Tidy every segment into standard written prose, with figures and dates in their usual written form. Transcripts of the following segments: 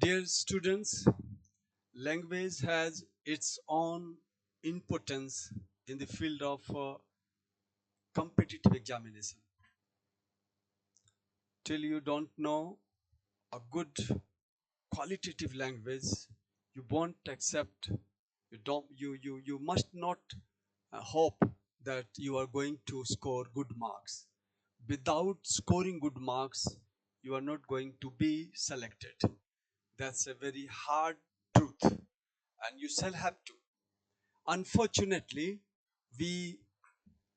Dear students, language has its own importance in the field of competitive examination. Till you don't know a good qualitative language, you won't accept. You must not hope that you are going to score good marks. Without scoring good marks, you are not going to be selected. That's a very hard truth, and you shall have to. Unfortunately, we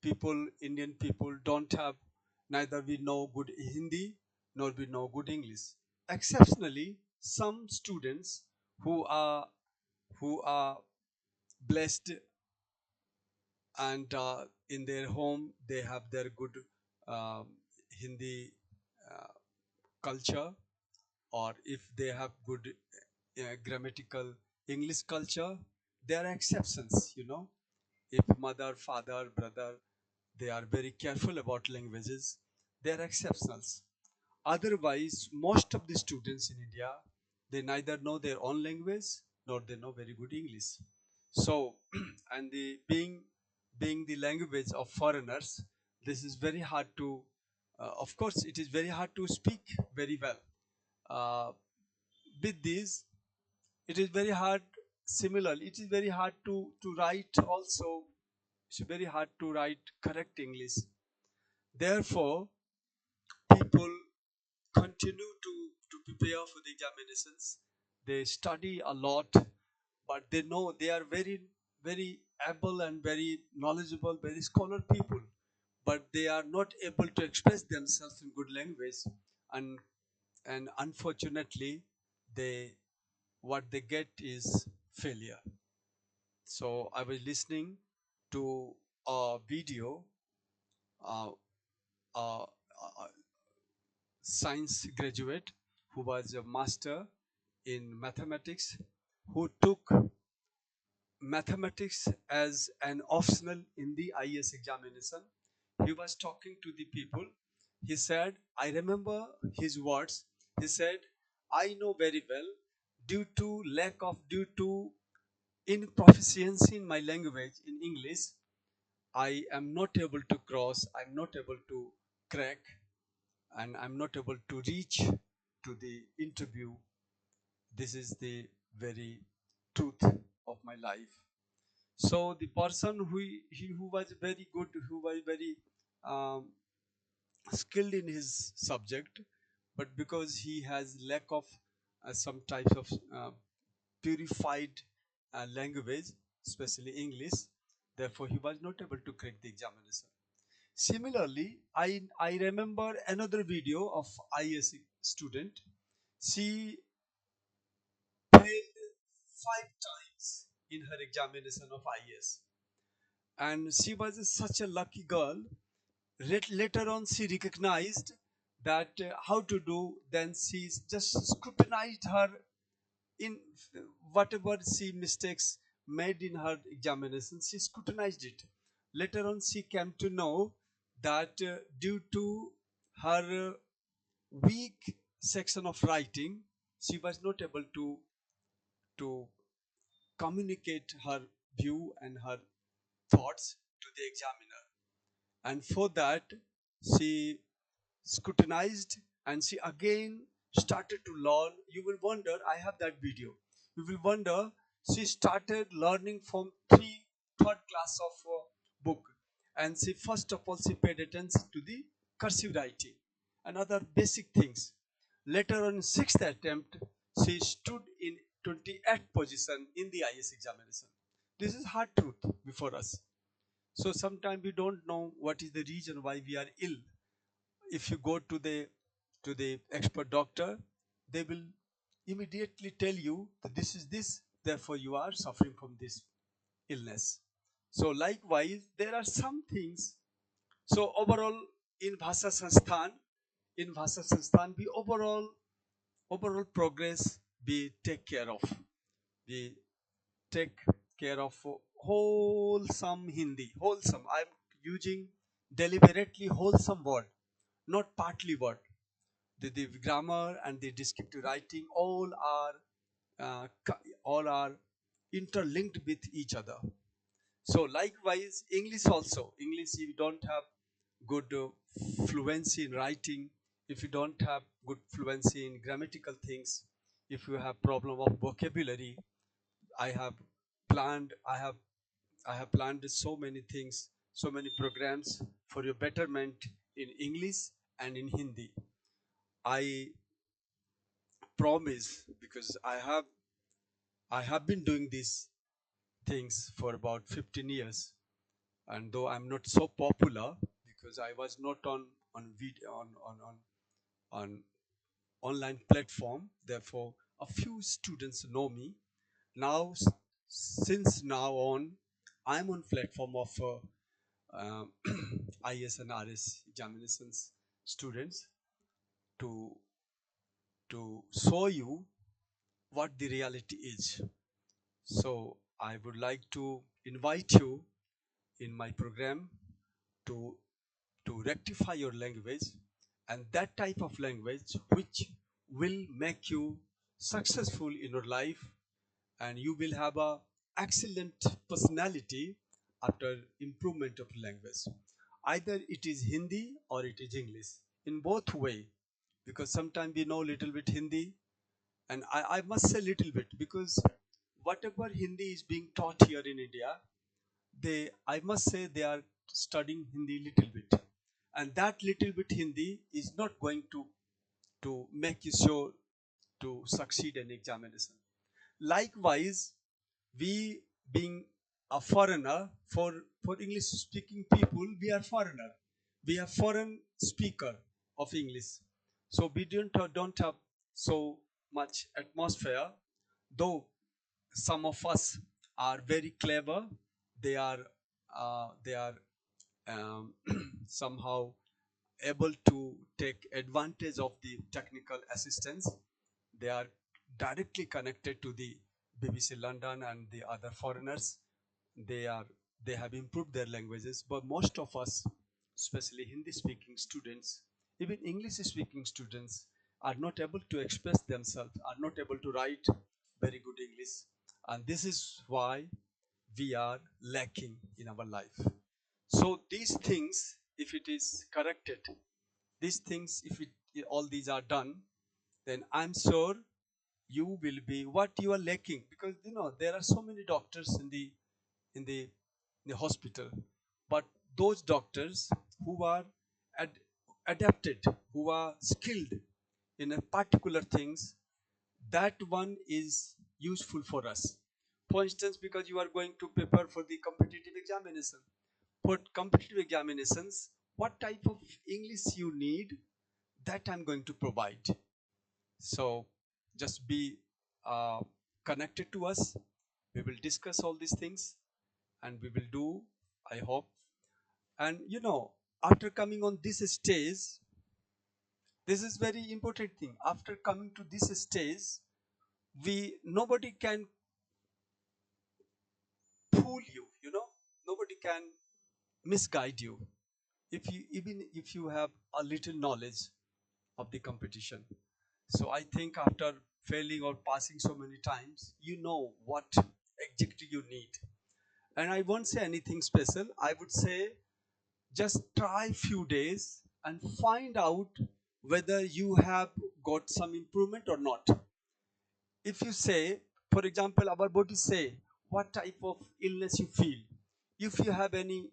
people, Indian people, don't have, neither we know good Hindi nor we know good English. Exceptionally, some students who are who are blessed and in their home they have their good um, Hindi uh, culture, or if they have good grammatical English culture, there are exceptions, if mother, father, brother, they are very careful about languages, they are exceptionals. Otherwise, most of the students in India, they neither know their own language nor they know very good English. So, and the being the language of foreigners, this is very hard to. Of course, it is very hard to speak very well. Uh, with this, it is very hard. Similarly, it is very hard to write also. It's very hard to write correct English. Therefore, people continue to prepare for the examinations. They study a lot, but they know they are very, very able and very knowledgeable, very scholar people. But they are not able to express themselves in good language, and unfortunately, they what they get is failure. So I was listening to a video, uh, uh, science graduate who was a master in mathematics, who took mathematics as an optional in the IAS examination. He was talking to the people. He said, I remember his words. He said, I know very well, due to inproficiency in my language, in English, I am not able to cross, I'm not able to crack, and I'm not able to reach to the interview. This is the very truth of my life. So the person who was very good, who was very um, skilled in his subject, but because he has lack of some types of purified language, especially English, therefore he was not able to crack the examination. Similarly, I remember another video of IS student. She failed 5 times in her examination of IS, and she was such a lucky girl. Later on, she recognized that how to do. Then she just scrutinized her in whatever she mistakes made in her examination. She scrutinized it. Later on, she came to know that due to her weak section of writing, she was not able to communicate her view and her thoughts to the examiner. And for that, she scrutinized and she again started to learn. You will wonder, I have that video. You will wonder, she started learning from third class of book. And she first of all, she paid attention to the cursive writing and other basic things. Later on, sixth attempt, she stood in 28th position in the IS examination. This is hard truth before us. So sometimes we don't know what is the reason why we are ill. If you go to the expert doctor, they will immediately tell you that this is this, therefore you are suffering from this illness. So likewise, there are some things. So overall, in Bhasa Sansthan, we overall progress we take care of. We take care of wholesome Hindi. Wholesome. I'm using deliberately wholesome word, not partly word. The grammar and the descriptive writing all are interlinked with each other. So likewise, English also. English, if you don't have good fluency in writing, if you don't have good fluency in grammatical things, if you have problem of vocabulary, I have planned, I have planned so many things, so many programs for your betterment in English and in Hindi. I promise, because I have been doing these things for about 15 years, and though I'm not so popular because I was not on video on online platform, therefore a few students know me. Now, since now on, I'm on platform of IS and RS examinations students to show you what the reality is. So I would like to invite you in my program to rectify your language, and that type of language which will make you successful in your life, and you will have a excellent personality after improvement of language. Either it is Hindi or it is English, in both way, because sometimes we know little bit Hindi, and I must say little bit because whatever Hindi is being taught here in India, they, I must say, they are studying Hindi little bit, and that little bit Hindi is not going to make you sure to succeed in examination. Likewise, we being a foreigner, for English speaking people, we are foreigner, we are foreign speaker of English, so we don't have so much atmosphere, though some of us are very clever. They are somehow able to take advantage of the technical assistance. They are directly connected to the BBC London and the other foreigners. They are they have improved their languages, but most of us, especially Hindi speaking students, even English speaking students, are not able to express themselves, are not able to write very good English, and this is why we are lacking in our life. So these things, if it is corrected, these things, if all these are done, then I'm sure you will be what you are lacking, because there are so many doctors in the in the hospital, but those doctors who are ad- adapted, who are skilled in a particular things, that one is useful for us. For instance, because you are going to prepare for the competitive examination, for competitive examinations, what type of English you need, that I'm going to provide. So just be uh, connected to us. We will discuss all these things, and we will do, I hope. And after coming on this stage, this is very important thing. After coming to this stage, we nobody can fool you. Nobody can misguide you if you even if you have a little knowledge of the competition. So I think after failing or passing so many times, you know what exactly you need. And I won't say anything special. I would say just try few days and find out whether you have got some improvement or not. If you say, for example, our body say what type of illness you feel. If you have any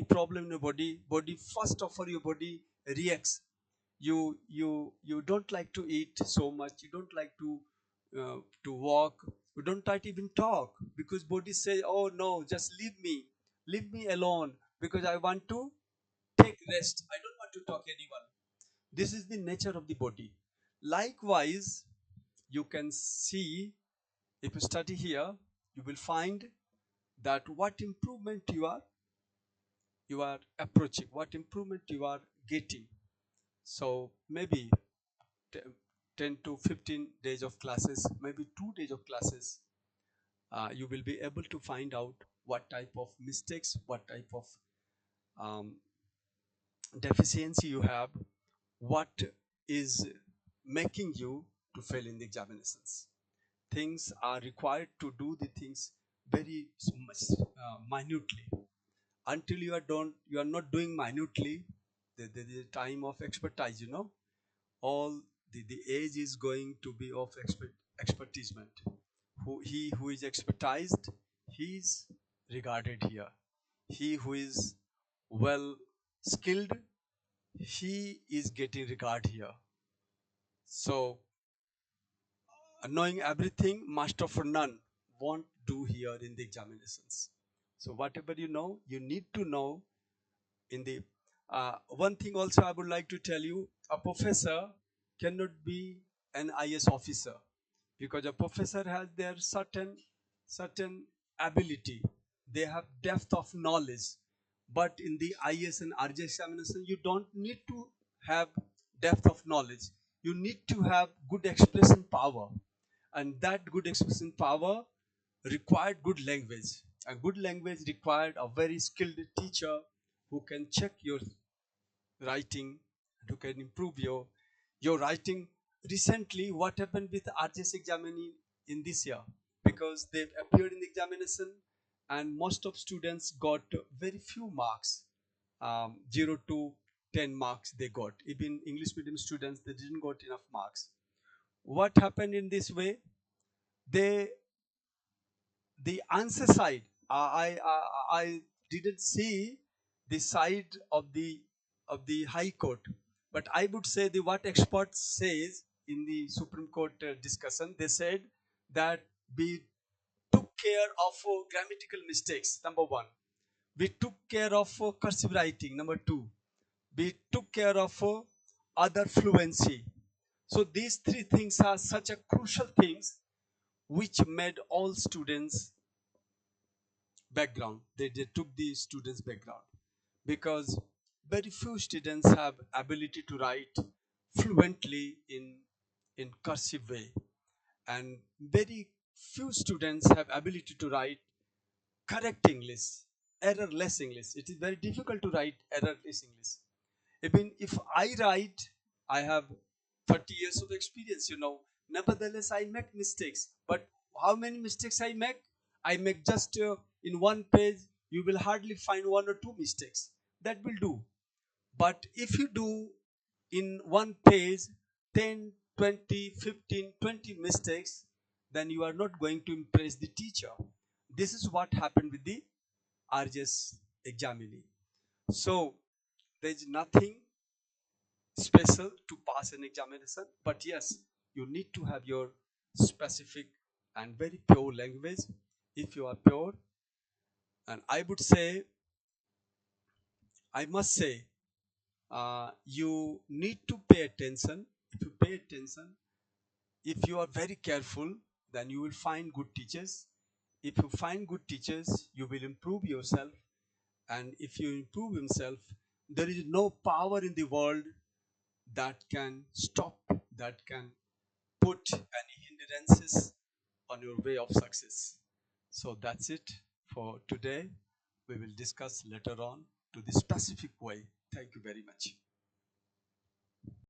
problem in your body first of all your body reacts. You don't like to eat so much, you don't like to walk, you don't like to even talk, because body say, oh no, just leave me alone, because I want to take rest, I don't want to talk anyone. This is the nature of the body. Likewise, you can see, if you study here, you will find that what improvement you are approaching, what improvement you are getting. So maybe 10 to 15 days of classes, maybe 2 days of classes, you will be able to find out what type of mistakes, what type of, um, deficiency you have, what is making you to fail in the examinations. Things are required to do the things very much minutely. Until you are not doing minutely, the time of expertise, all the age is going to be of expertisement. He who is expertised, he is regarded here. He who is well skilled, he is getting regard here. So knowing everything, master for none, won't do here in the examinations. So whatever you need to know in the one thing also I would like to tell you, a professor cannot be an IS officer, because a professor has their certain ability, they have depth of knowledge. But in the IS and RJS examination, you don't need to have depth of knowledge, you need to have good expression power. And that good expression power required good language. A good language required a very skilled teacher who can check your writing, who can improve your writing. Recently, what happened with RJS examining in this year? Because they've appeared in the examination, and most of students got very few marks, 0 to 10 marks they got. Even English medium students, they didn't got enough marks. What happened in this way? They the answer side, I didn't see the side of the high court, but I would say the what experts says in the Supreme Court discussion, they said that we took care of grammatical mistakes, number one. We took care of cursive writing, number two. We took care of other fluency. So these three things are such a crucial things which made all students background. They took the students background, because very few students have ability to write fluently in cursive way, and very few students have ability to write correct English, errorless English. It is very difficult to write errorless English. Even if I write, I have 30 years of experience, nevertheless I make mistakes. But how many mistakes I make just in one page, you will hardly find one or two mistakes. That will do. But if you do in one page 10, 20, 15, 20 mistakes, then you are not going to impress the teacher. This is what happened with the RJS examinee. So there is nothing special to pass an examination, but yes, you need to have your specific and very pure language. If you are pure, and I must say, you need to pay attention. If you pay attention, if you are very careful, then you will find good teachers. If you find good teachers, you will improve yourself. And if you improve yourself, there is no power in the world that can stop, that can put any hindrances on your way of success. So that's it for today. We will discuss later on to the specific way. Thank you very much.